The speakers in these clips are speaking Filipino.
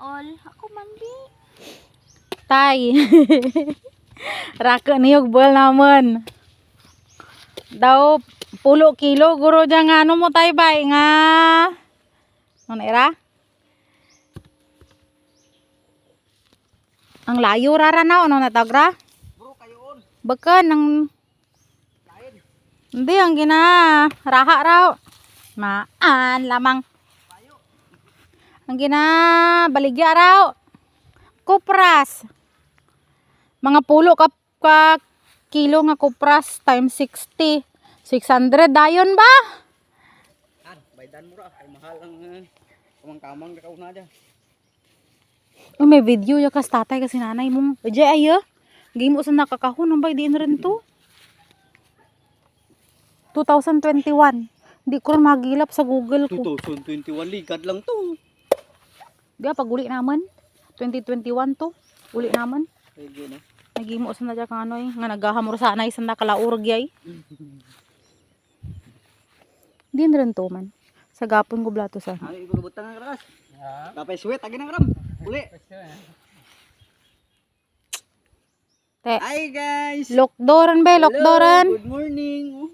all. Ako man di. Tay. Raka niyog bol naman. Daw 10 kilo guro dyan nga ano mo tay bay nga. Ano ira? Ang layo rara na ano natagra? Bro kayoon. Baka nang Lain. hindi ang gina raha raw. Maan lamang. Ang gina baligya raw. Kupras. Mga 10 ka kilo nga kupras times 60. 600 dayon ba? Baydan mo ra kay mahal ang kamang-kamang na kauna dyan. Oh, may video ya kas tatay kasi nanay mong. Ejay ayo. Game mo sa nakakahon ang bay din rin to. 2021. Di ko rin magilap sa Google ko. 2021 ligad lang to. Di pag uli naman. 2021 to. Uli naman. Ayun na. Nagimo sa nadya kang ano nga nagahamor sa anay sa nakalaurag yay. Din rin to man. Sa gapon ko blato sa. Ay ibutang ang rakas. Kapay sweat agi nang ram. Uli. Te. Hi guys. Lokdoran be, lokdoran. Good morning.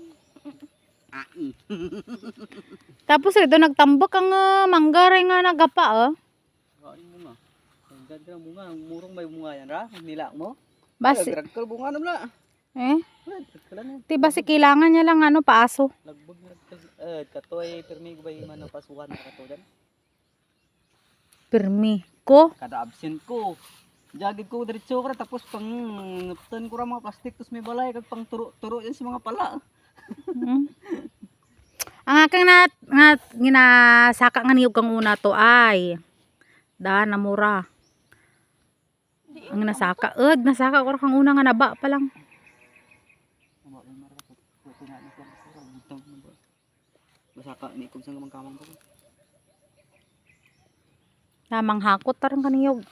Tapos ito nagtambok ang manggaray nga nagapa Kain mo nga. Ang ganda ng bunga, murong may bunga yan ra. Nila mo. Basi. Nagkal bunga na mula. Tiba si kailangan niya lang ano paaso. Lagbog katoy permi ko ba yung ano pasukan na kato dyan? Permi ko. Kada absent ko. Jagid ko diretso ko tapos pang naptan ko ra mga plastic tus may balay kag pang turo yan sa mga pala. Ang aking nga ginasaka nga niyog kang una to ay da namura. Ang nasaka nasaka ko kang una nga naba pa lang. Masaka ni kung saan kamang-kamang ko. Tamang hakot tarang kaniyog.